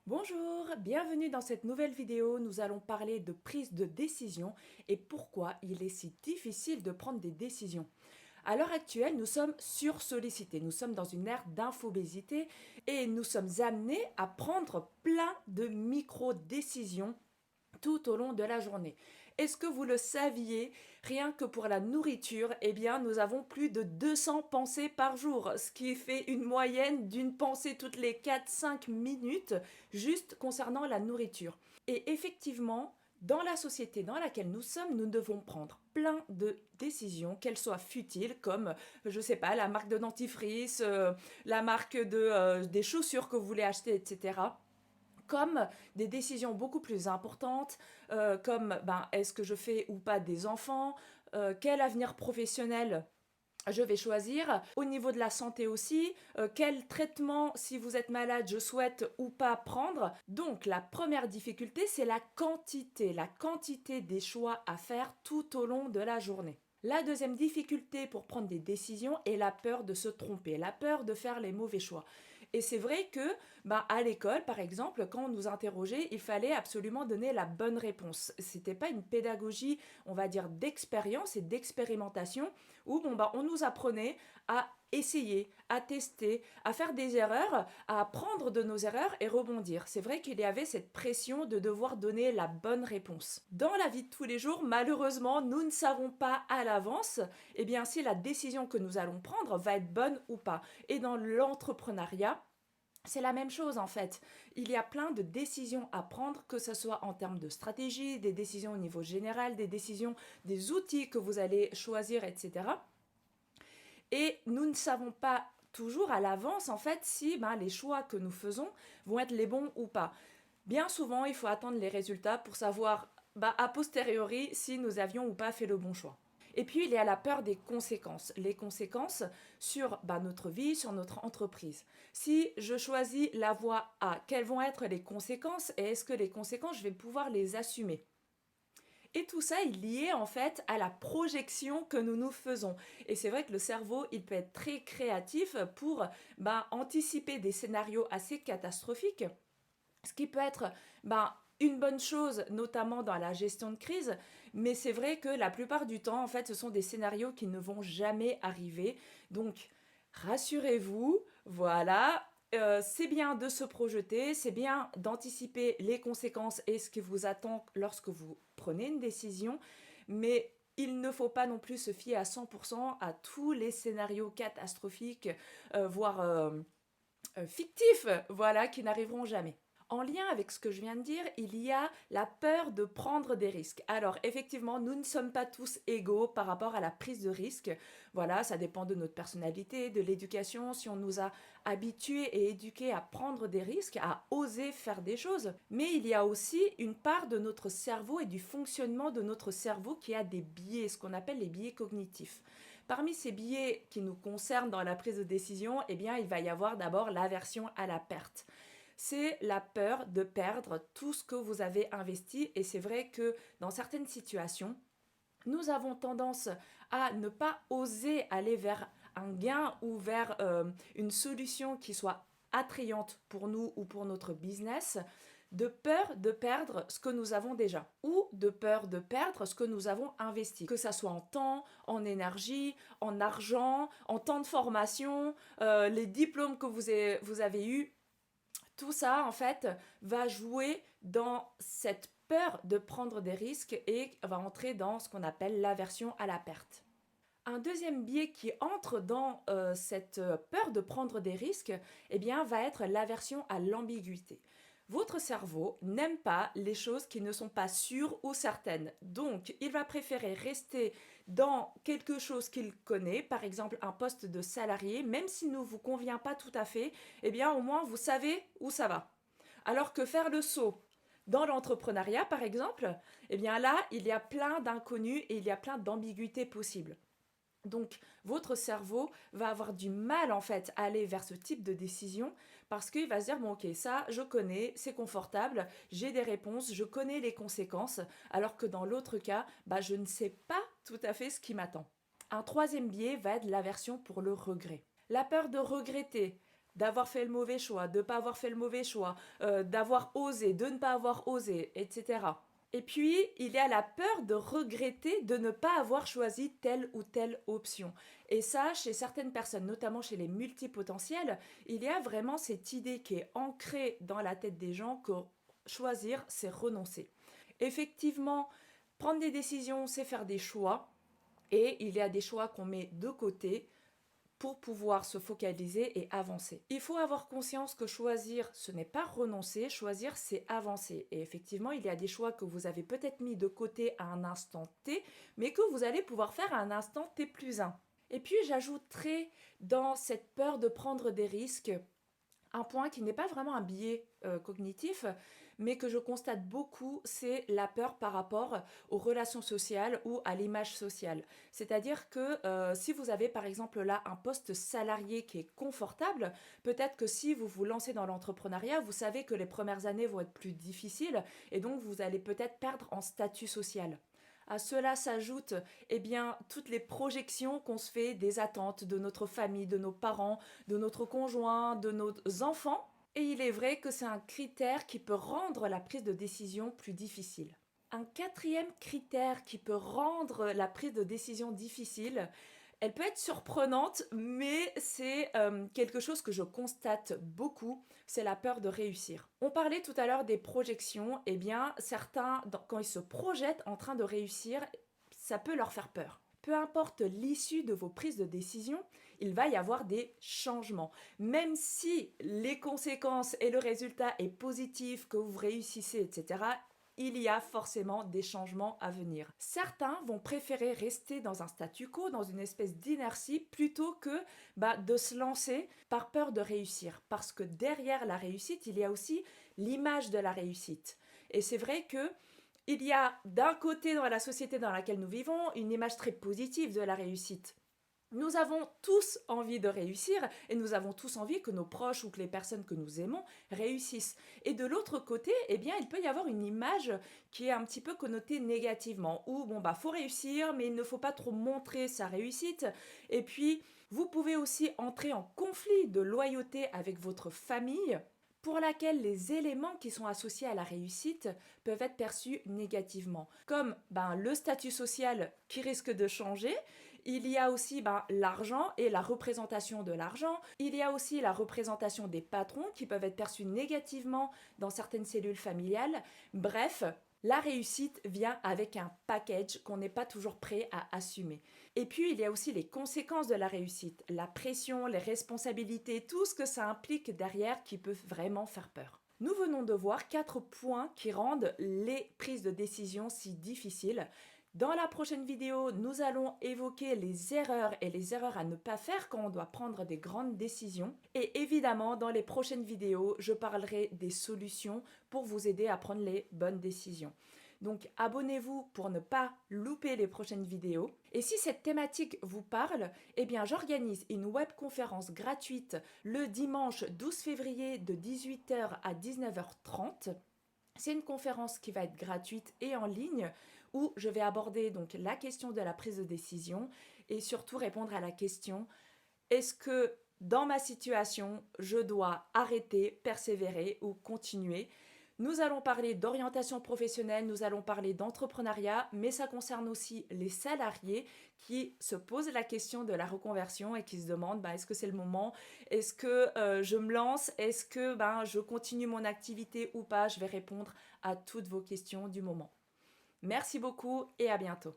Bonjour, bienvenue dans cette nouvelle vidéo. Nous allons parler de prise de décision et pourquoi il est si difficile de prendre des décisions. À l'heure actuelle, nous sommes sursollicités, nous sommes dans une ère d'infobésité et nous sommes amenés à prendre plein de micro-décisions tout au long de la journée. Est-ce que vous le saviez? Rien que pour la nourriture, eh bien, nous avons plus de 200 pensées par jour, ce qui fait une moyenne d'une pensée toutes les 4-5 minutes, juste concernant la nourriture. Et effectivement, dans la société dans laquelle nous sommes, nous devons prendre plein de décisions, qu'elles soient futiles, comme, je sais pas, la marque de dentifrice, la marque des chaussures que vous voulez acheter, etc., comme des décisions beaucoup plus importantes, comme est-ce que je fais ou pas des enfants, quel avenir professionnel je vais choisir. Au niveau de la santé aussi, quel traitement, si vous êtes malade, je souhaite ou pas prendre. Donc la première difficulté, c'est la quantité des choix à faire tout au long de la journée. La deuxième difficulté pour prendre des décisions est la peur de se tromper, la peur de faire les mauvais choix. Et c'est vrai que à l'école, par exemple, quand on nous interrogeait, il fallait absolument donner la bonne réponse. C'était pas une pédagogie, on va dire, d'expérience et d'expérimentation où on nous apprenait à essayer, à tester, à faire des erreurs, à apprendre de nos erreurs et rebondir. C'est vrai qu'il y avait cette pression de devoir donner la bonne réponse. Dans la vie de tous les jours, malheureusement, nous ne savons pas à l'avance si la décision que nous allons prendre va être bonne ou pas. Et dans l'entrepreneuriat, c'est la même chose en fait. Il y a plein de décisions à prendre, que ce soit en termes de stratégie, des décisions au niveau général, des décisions, des outils que vous allez choisir, etc. Et nous ne savons pas toujours à l'avance en fait si les choix que nous faisons vont être les bons ou pas. Bien souvent, il faut attendre les résultats pour savoir a posteriori si nous avions ou pas fait le bon choix. Et puis, il y a la peur des conséquences. Les conséquences sur notre vie, sur notre entreprise. Si je choisis la voie A, quelles vont être les conséquences et est-ce que les conséquences, je vais pouvoir les assumer? Et tout ça est lié en fait à la projection que nous nous faisons. Et c'est vrai que le cerveau, il peut être très créatif pour anticiper des scénarios assez catastrophiques, ce qui peut être une bonne chose, notamment dans la gestion de crise, mais c'est vrai que la plupart du temps, en fait, ce sont des scénarios qui ne vont jamais arriver. Donc, rassurez-vous, voilà, c'est bien de se projeter, c'est bien d'anticiper les conséquences et ce qui vous attend lorsque vous prenez une décision, mais il ne faut pas non plus se fier à 100% à tous les scénarios catastrophiques, voire fictifs, voilà, qui n'arriveront jamais. En lien avec ce que je viens de dire, il y a la peur de prendre des risques. Alors effectivement, nous ne sommes pas tous égaux par rapport à la prise de risque. Voilà, ça dépend de notre personnalité, de l'éducation, si on nous a habitués et éduqués à prendre des risques, à oser faire des choses. Mais il y a aussi une part de notre cerveau et du fonctionnement de notre cerveau qui a des biais, ce qu'on appelle les biais cognitifs. Parmi ces biais qui nous concernent dans la prise de décision, il va y avoir d'abord l'aversion à la perte. C'est la peur de perdre tout ce que vous avez investi. Et c'est vrai que dans certaines situations, nous avons tendance à ne pas oser aller vers un gain ou vers une solution qui soit attrayante pour nous ou pour notre business, de peur de perdre ce que nous avons déjà ou de peur de perdre ce que nous avons investi, que ça soit en temps, en énergie, en argent, en temps de formation, les diplômes que vous avez eus. Tout ça, en fait, va jouer dans cette peur de prendre des risques et va entrer dans ce qu'on appelle l'aversion à la perte. Un deuxième biais qui entre dans cette peur de prendre des risques, va être l'aversion à l'ambiguïté. Votre cerveau n'aime pas les choses qui ne sont pas sûres ou certaines. Donc, il va préférer rester dans quelque chose qu'il connaît, par exemple un poste de salarié, même s'il ne vous convient pas tout à fait, au moins vous savez où ça va. Alors que faire le saut dans l'entrepreneuriat, par exemple, là, il y a plein d'inconnus et il y a plein d'ambiguïtés possibles. Donc, votre cerveau va avoir du mal en fait à aller vers ce type de décision parce qu'il va se dire bon ok ça je connais, c'est confortable, j'ai des réponses, je connais les conséquences, alors que dans l'autre cas, je ne sais pas tout à fait ce qui m'attend. Un troisième biais va être l'aversion pour le regret. La peur de regretter d'avoir fait le mauvais choix, de ne pas avoir fait le mauvais choix, d'avoir osé, de ne pas avoir osé, etc. Et puis, il y a la peur de regretter de ne pas avoir choisi telle ou telle option. Et ça, chez certaines personnes, notamment chez les multipotentiels, il y a vraiment cette idée qui est ancrée dans la tête des gens que choisir, c'est renoncer. Effectivement, prendre des décisions, c'est faire des choix. Et il y a des choix qu'on met de côté pour pouvoir se focaliser et avancer. Il faut avoir conscience que choisir, ce n'est pas renoncer, choisir, c'est avancer. Et effectivement, il y a des choix que vous avez peut-être mis de côté à un instant T, mais que vous allez pouvoir faire à un instant T plus 1. Et puis, j'ajouterai dans cette peur de prendre des risques un point qui n'est pas vraiment un biais cognitif, mais que je constate beaucoup, c'est la peur par rapport aux relations sociales ou à l'image sociale. C'est-à-dire que si vous avez par exemple là un poste salarié qui est confortable, peut-être que si vous vous lancez dans l'entrepreneuriat, vous savez que les premières années vont être plus difficiles et donc vous allez peut-être perdre en statut social. À cela s'ajoutent toutes les projections qu'on se fait des attentes de notre famille, de nos parents, de notre conjoint, de nos enfants. Et il est vrai que c'est un critère qui peut rendre la prise de décision plus difficile. Un quatrième critère qui peut rendre la prise de décision difficile, elle peut être surprenante, mais c'est quelque chose que je constate beaucoup, c'est la peur de réussir. On parlait tout à l'heure des projections, certains, quand ils se projettent en train de réussir, ça peut leur faire peur. Peu importe l'issue de vos prises de décision, il va y avoir des changements. Même si les conséquences et le résultat est positif, que vous réussissez, etc., il y a forcément des changements à venir. Certains vont préférer rester dans un statu quo, dans une espèce d'inertie, plutôt que de se lancer par peur de réussir. Parce que derrière la réussite, il y a aussi l'image de la réussite. Et c'est vrai que il y a d'un côté dans la société dans laquelle nous vivons une image très positive de la réussite. Nous avons tous envie de réussir et nous avons tous envie que nos proches ou que les personnes que nous aimons réussissent. Et de l'autre côté, il peut y avoir une image qui est un petit peu connotée négativement, où faut réussir, mais il ne faut pas trop montrer sa réussite. Et puis, vous pouvez aussi entrer en conflit de loyauté avec votre famille, pour laquelle les éléments qui sont associés à la réussite peuvent être perçus négativement, comme le statut social qui risque de changer. Il y a aussi l'argent et la représentation de l'argent. Il y a aussi la représentation des patrons qui peuvent être perçus négativement dans certaines cellules familiales. Bref, la réussite vient avec un package qu'on n'est pas toujours prêt à assumer. Et puis, il y a aussi les conséquences de la réussite, la pression, les responsabilités, tout ce que ça implique derrière qui peut vraiment faire peur. Nous venons de voir 4 points qui rendent les prises de décision si difficiles. Dans la prochaine vidéo, nous allons évoquer les erreurs et les erreurs à ne pas faire quand on doit prendre des grandes décisions. Et évidemment, dans les prochaines vidéos, je parlerai des solutions pour vous aider à prendre les bonnes décisions. Donc abonnez-vous pour ne pas louper les prochaines vidéos. Et si cette thématique vous parle, j'organise une webconférence gratuite le dimanche 12 février de 18h à 19h30. C'est une conférence qui va être gratuite et en ligne où je vais aborder donc la question de la prise de décision et surtout répondre à la question: est-ce que dans ma situation, je dois arrêter, persévérer ou continuer? Nous allons parler d'orientation professionnelle, nous allons parler d'entrepreneuriat, mais ça concerne aussi les salariés qui se posent la question de la reconversion et qui se demandent est-ce que c'est le moment? Est-ce que je me lance? Est-ce que je continue mon activité ou pas? Je vais répondre à toutes vos questions du moment. Merci beaucoup et à bientôt.